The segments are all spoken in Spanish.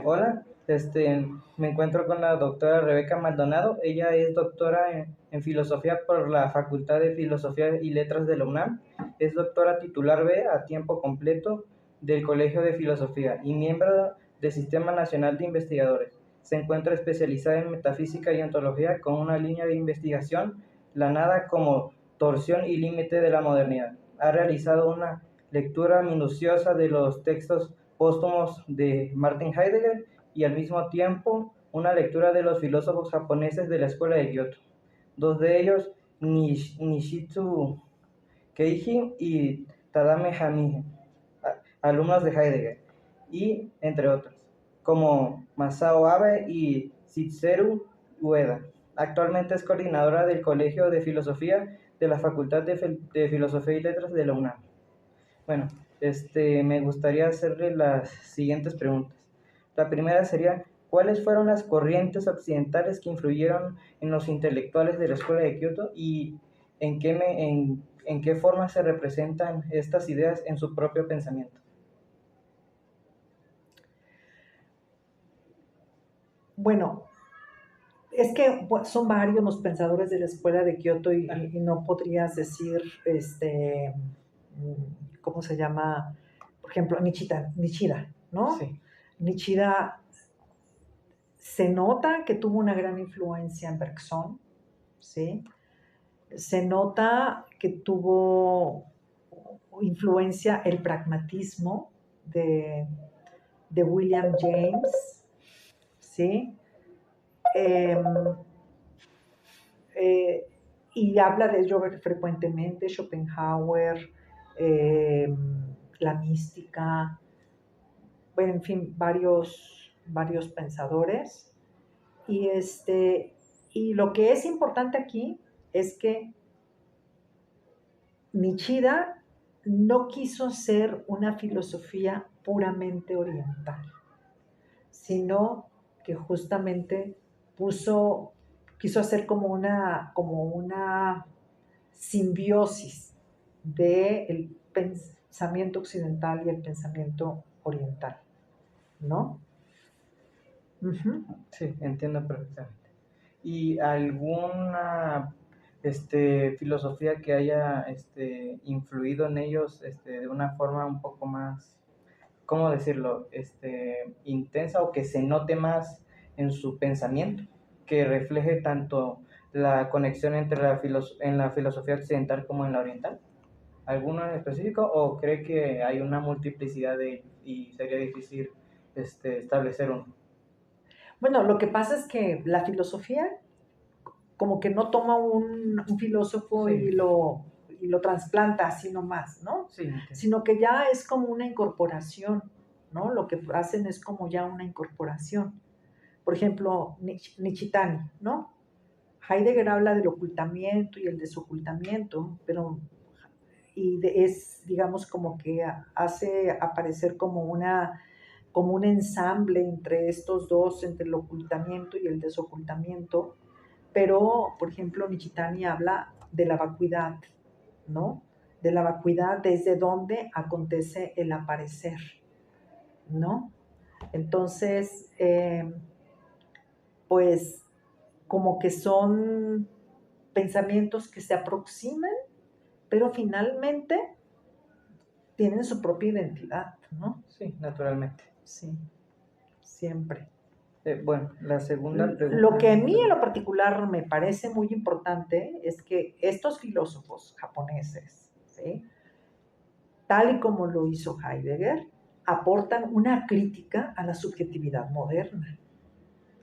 Hola, me encuentro con la doctora Rebeca Maldonado. Ella es doctora en filosofía por la Facultad de Filosofía y Letras de la UNAM. Es doctora titular B a tiempo completo del Colegio de Filosofía y miembro del Sistema Nacional de Investigadores. Se encuentra especializada en metafísica y ontología con una línea de investigación, la nada como torsión y límite de la modernidad. Ha realizado una lectura minuciosa de los textos póstumos de Martin Heidegger y al mismo tiempo una lectura de los filósofos japoneses de la escuela de Kyoto. Dos de ellos, Nishitsu Keiji y Tadame Hamie, alumnos de Heidegger, y entre otros, como Masao Abe y Shitzeru Ueda. Actualmente es coordinadora del Colegio de Filosofía de la Facultad de Filosofía y Letras de la UNAM. Bueno, me gustaría hacerle las siguientes preguntas. La primera sería, ¿cuáles fueron las corrientes occidentales que influyeron en los intelectuales de la Escuela de Kioto y en qué forma se representan estas ideas en su propio pensamiento? Bueno, es que son varios los pensadores de la escuela de Kioto y no podrías decir, ¿cómo se llama? Por ejemplo, Nishida, ¿no? Sí, Nishida se nota que tuvo una gran influencia en Bergson, ¿sí? Se nota que tuvo influencia el pragmatismo de William James, ¿sí? Eh, eh, y habla de ello frecuentemente, Schopenhauer, eh, la mística, bueno, en fin, varios pensadores. Y, y lo que es importante aquí es que Nishida no quiso ser una filosofía puramente oriental, sino que justamente quiso hacer como una simbiosis del pensamiento occidental y el pensamiento oriental, ¿no? Uh-huh. sí, entiendo perfectamente. ¿Y alguna filosofía que haya influido en ellos de una forma un poco más, ¿cómo decirlo?, intensa o que se note más en su pensamiento, que refleje tanto la conexión entre en la filosofía occidental como en la oriental? ¿Alguno en específico o cree que hay una multiplicidad de y sería difícil establecer uno? Bueno, lo que pasa es que la filosofía como que no toma un filósofo Sí, y lo trasplanta así nomás, ¿no? sí, entiendo. Sino que ya es como una incorporación, ¿no? Lo que hacen es como ya una incorporación. Por ejemplo, Nishitani, ¿no? Heidegger habla del ocultamiento y el desocultamiento, pero es, digamos, como que hace aparecer como un ensamble entre estos dos, entre el ocultamiento y el desocultamiento. Pero, por ejemplo, Nishitani habla de la vacuidad, ¿no? De la vacuidad desde donde acontece el aparecer, ¿no? Entonces, pues como que son pensamientos que se aproximan, pero finalmente tienen su propia identidad, ¿no? Sí, naturalmente. Sí, siempre. Bueno, la segunda Lo pregunta. que a mí en lo particular me parece muy importante es que estos filósofos japoneses, ¿sí?, tal y como lo hizo Heidegger, aportan una crítica a la subjetividad moderna,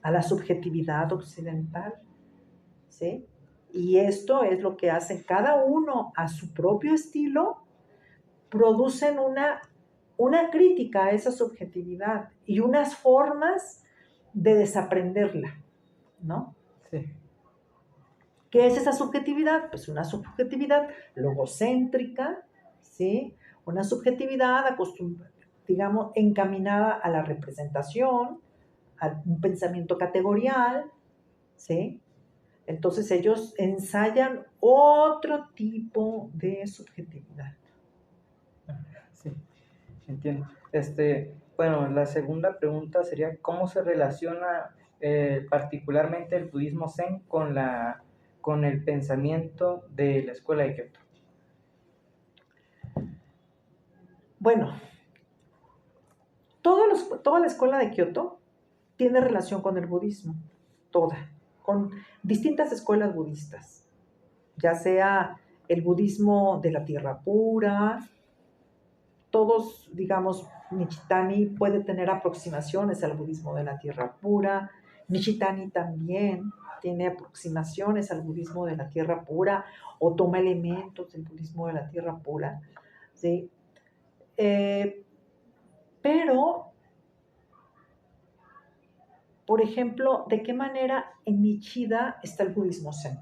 a la subjetividad occidental, ¿sí? Y esto es lo que hacen cada uno a su propio estilo, producen una crítica a esa subjetividad y unas formas de desaprenderla, ¿no? Sí, ¿Qué es esa subjetividad? Pues una subjetividad logocéntrica, ¿sí? Una subjetividad digamos, encaminada a la representación, a un pensamiento categorial, ¿sí? Entonces ellos ensayan otro tipo de subjetividad. sí, entiendo. Bueno, la segunda pregunta sería, ¿cómo se relaciona particularmente el budismo Zen con el pensamiento de la escuela de Kioto? Bueno, toda la escuela de Kioto tiene relación con el budismo, toda, con distintas escuelas budistas, ya sea el budismo de la tierra pura, todos, digamos, Nichitani puede tener aproximaciones al budismo de la tierra pura, Nichitani también tiene aproximaciones al budismo de la tierra pura o toma elementos del budismo de la tierra pura, ¿sí? Eh, pero, por ejemplo, ¿de qué manera en Nichida está el budismo Zen?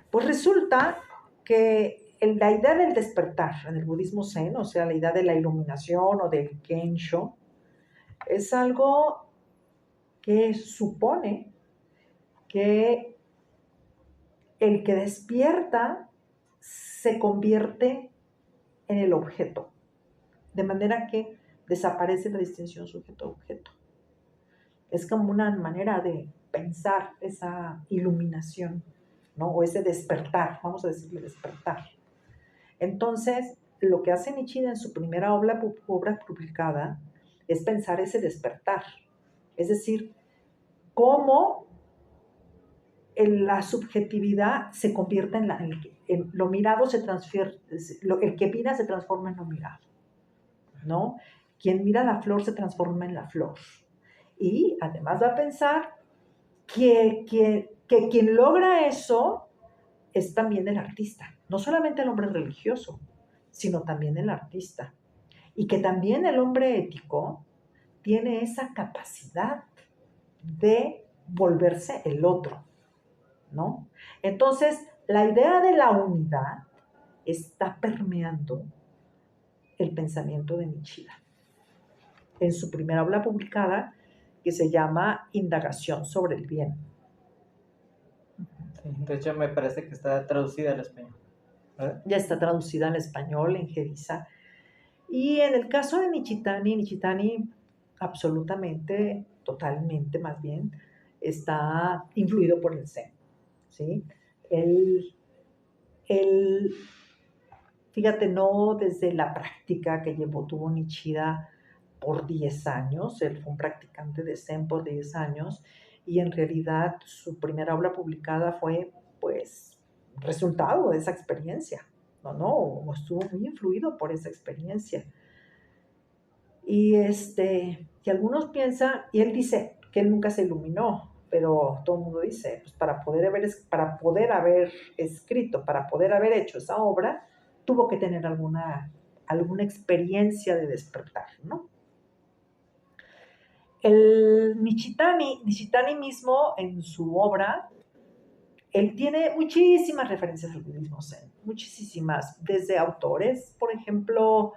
Pues resulta que la idea del despertar en el budismo Zen, o sea, la idea de la iluminación o del Kensho, es algo que supone que el que despierta se convierte en el objeto, de manera que desaparece la distinción sujeto-objeto. Es como una manera de pensar esa iluminación, ¿no? O ese despertar, vamos a decirle despertar. Entonces, lo que hace Nichida en su primera obra publicada es pensar ese despertar, es decir, cómo la subjetividad se convierte en lo mirado se transfiere, el que mira se transforma en lo mirado, ¿no? Quien mira la flor se transforma en la flor. Y además va a pensar que quien logra eso es también el artista, no solamente el hombre religioso, sino también el artista. Y que también el hombre ético tiene esa capacidad de volverse el otro, ¿no? Entonces, la idea de la unidad está permeando el pensamiento de Nishida. En su primera obra publicada, que se llama Indagación sobre el bien. Sí, de hecho, me parece que está traducida al español, ¿verdad? Ya está traducida al español, en Geriza. Y en el caso de Nichitani absolutamente, totalmente más bien, está influido por el Zen, ¿sí? Él, él fíjate, no desde la práctica que tuvo Nishida por 10 años, él fue un practicante de Zen por 10 años y en realidad su primera obra publicada fue pues resultado de esa experiencia, no, estuvo muy influido por esa experiencia. Y algunos piensan, y él dice que él nunca se iluminó, pero todo el mundo dice, pues para poder haber escrito, para poder haber hecho esa obra, tuvo que tener alguna experiencia de despertar, ¿no? El Nishitani mismo en su obra, él tiene muchísimas referencias al budismo zen, muchísimas, desde autores, por ejemplo,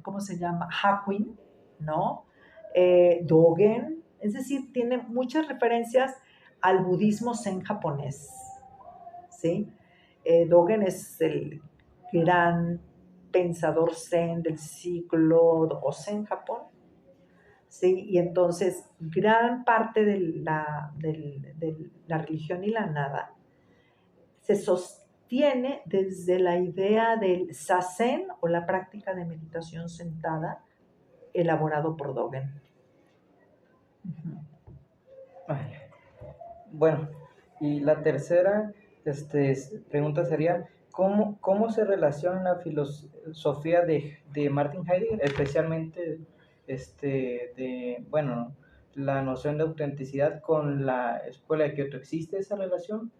¿cómo se llama? Hakuin, ¿no? Dogen, es decir, tiene muchas referencias al budismo zen japonés, ¿sí? Dogen es el gran pensador zen del siglo XII en Japón, ¿sí? Y entonces gran parte de la religión y la nada se sostiene desde la idea del zazen o la práctica de meditación sentada elaborado por Dogen. Ay, bueno, y la tercera pregunta sería, ¿cómo se relaciona la filosofía de Martin Heidegger, especialmente bueno, la noción de autenticidad con la escuela de Kioto? ¿Existe esa relación?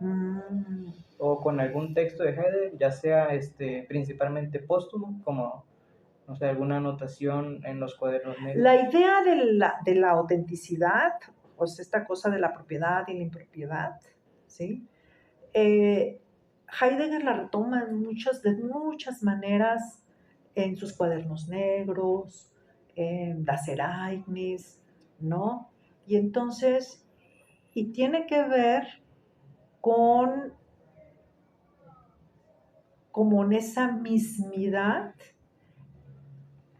Mm. ¿O con algún texto de Heidegger, ya sea principalmente póstumo, como, no sé, alguna anotación en los cuadernos negros? La idea de la autenticidad, pues esta cosa de la propiedad y la impropiedad, ¿sí? Heidegger la retoma de muchas maneras en sus cuadernos negros, en Das Ereignis, ¿no? Y entonces, y tiene que ver con como en esa mismidad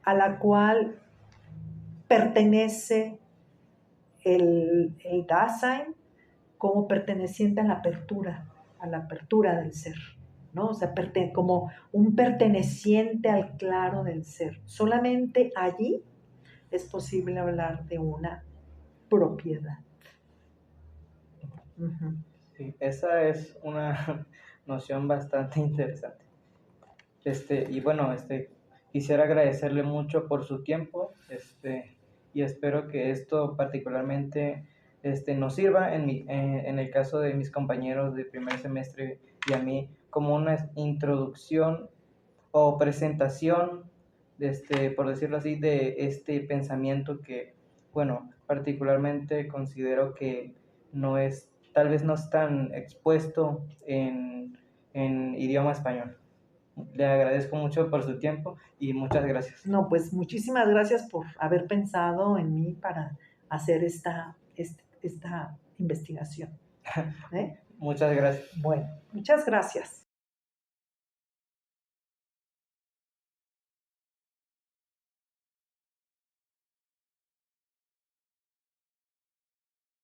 a la cual pertenece el Dasein como perteneciente a la apertura del ser, ¿no? O sea, como un perteneciente al claro del ser. Solamente allí es posible hablar de una propiedad. Uh-huh. Sí, esa es una noción bastante interesante. Y bueno, quisiera agradecerle mucho por su tiempo, y espero que esto particularmente nos sirva en el caso de mis compañeros de primer semestre y a mí como una introducción o presentación, por decirlo así, de este pensamiento que, bueno, particularmente considero que tal vez no es tan expuesto en idioma español. Le agradezco mucho por su tiempo y muchas gracias. No, pues muchísimas gracias por haber pensado en mí para hacer esta investigación. Muchas gracias. Bueno, muchas gracias.